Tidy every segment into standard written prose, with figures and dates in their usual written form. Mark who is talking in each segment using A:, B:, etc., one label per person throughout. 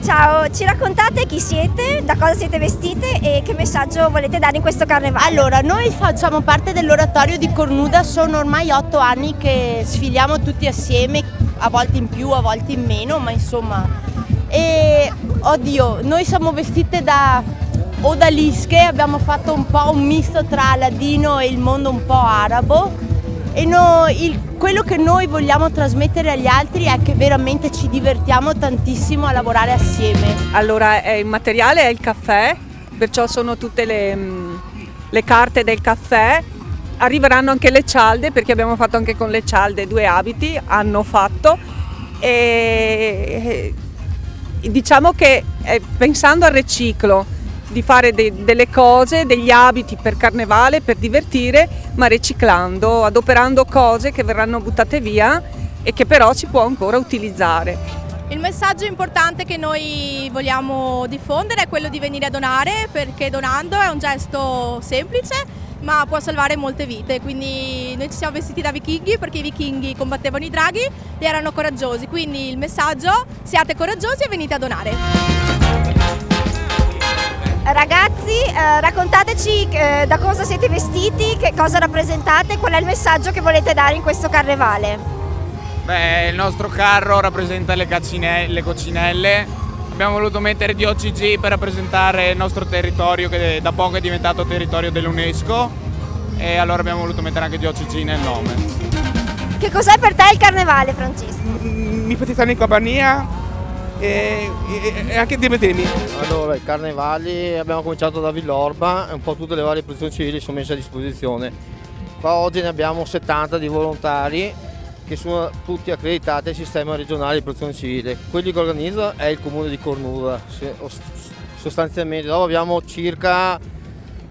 A: Ciao, ci raccontate chi siete, da cosa siete vestite e che messaggio volete dare in questo carnevale?
B: Allora, noi facciamo parte dell'oratorio di Cornuda, sono ormai 8 anni che sfiliamo tutti assieme, a volte in più, a volte in meno, ma insomma. E oddio, noi siamo vestite da odalische, abbiamo fatto un po' un misto tra ladino e il mondo un po' arabo. E quello che noi vogliamo trasmettere agli altri è che veramente ci divertiamo tantissimo a lavorare assieme.
C: Allora, il materiale è il caffè, perciò sono tutte le carte del caffè. Arriveranno anche le cialde, perché abbiamo fatto anche con le cialde 2 abiti, hanno fatto. E diciamo che pensando al riciclo, di fare delle cose, degli abiti per carnevale, per divertire, ma riciclando, adoperando cose che verranno buttate via e che però si può ancora utilizzare.
D: Il messaggio importante che noi vogliamo diffondere è quello di venire a donare, perché donando è un gesto semplice ma può salvare molte vite, quindi noi ci siamo vestiti da vichinghi perché i vichinghi combattevano i draghi e erano coraggiosi, quindi il messaggio: siate coraggiosi e venite a donare.
A: Ragazzi, raccontateci da cosa siete vestiti, che cosa rappresentate, qual è il messaggio che volete dare in questo carnevale?
E: Beh, il nostro carro rappresenta le coccinelle. Abbiamo voluto mettere DOCG per rappresentare il nostro territorio, che da poco è diventato territorio dell'UNESCO, e allora abbiamo voluto mettere anche DOCG nel nome.
A: Che cos'è per te il carnevale, Francesco?
F: Mi potete in compagnia e anche divertirmi.
G: Allora, i carnevali abbiamo cominciato da Villorba e un po' tutte le varie protezioni civili sono messe a disposizione. Qua oggi ne abbiamo 70 di volontari che sono tutti accreditati al sistema regionale di protezione civile. Quelli che organizza è il comune di Cornuda, sostanzialmente. Dopo abbiamo circa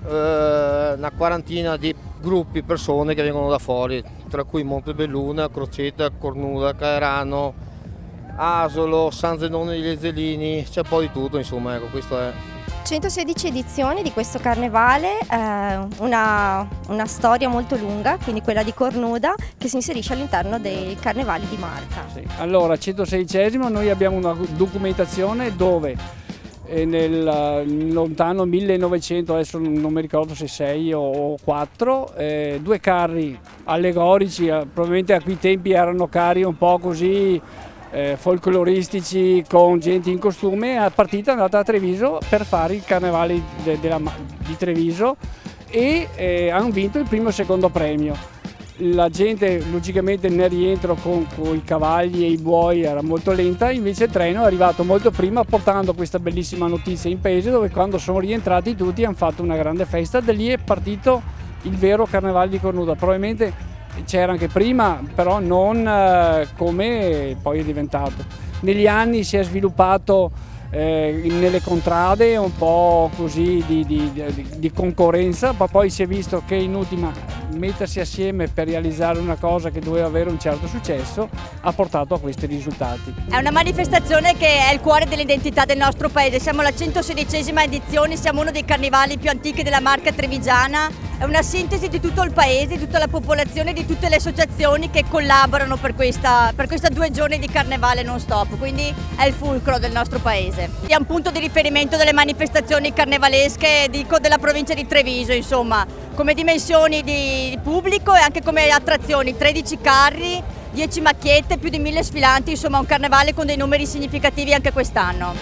G: una quarantina di gruppi, persone che vengono da fuori, tra cui Montebelluna, Crocetta, Cornuda, Caerano, Asolo, San Zenone di Lezelini, c'è un po' di tutto, insomma, ecco, questo è.
A: 116 edizioni di questo carnevale, una storia molto lunga, quindi quella di Cornuda, che si inserisce all'interno dei carnevali di Marca.
H: Sì. Allora, 116esimo, noi abbiamo una documentazione dove nel lontano 1900, adesso non mi ricordo se 6 o 4, 2 carri allegorici, probabilmente a quei tempi erano carri un po' così folcloristici, con gente in costume. La partita è andata a Treviso per fare il carnevale di Treviso e hanno vinto il primo e il secondo premio. La gente logicamente nel rientro con i cavalli e i buoi era molto lenta, invece il treno è arrivato molto prima portando questa bellissima notizia in paese, dove quando sono rientrati tutti hanno fatto una grande festa. Da lì è partito il vero carnevale di Cornuda. Probabilmente c'era anche prima, però non come poi è diventato. Negli anni si è sviluppato nelle contrade un po' così di concorrenza, ma poi si è visto che in ultima mettersi assieme per realizzare una cosa che doveva avere un certo successo ha portato a questi risultati.
I: È una manifestazione che è il cuore dell'identità del nostro paese. Siamo alla 116esima edizione, siamo uno dei carnevali più antichi della Marca trevigiana. È una sintesi di tutto il paese, di tutta la popolazione, di tutte le associazioni che collaborano per questa 2 giorni di carnevale non stop, quindi è il fulcro del nostro paese. È un punto di riferimento delle manifestazioni carnevalesche della provincia di Treviso, insomma, come dimensioni di pubblico e anche come attrazioni: 13 carri, 10 macchiette, più di 1000 sfilanti, insomma un carnevale con dei numeri significativi anche quest'anno.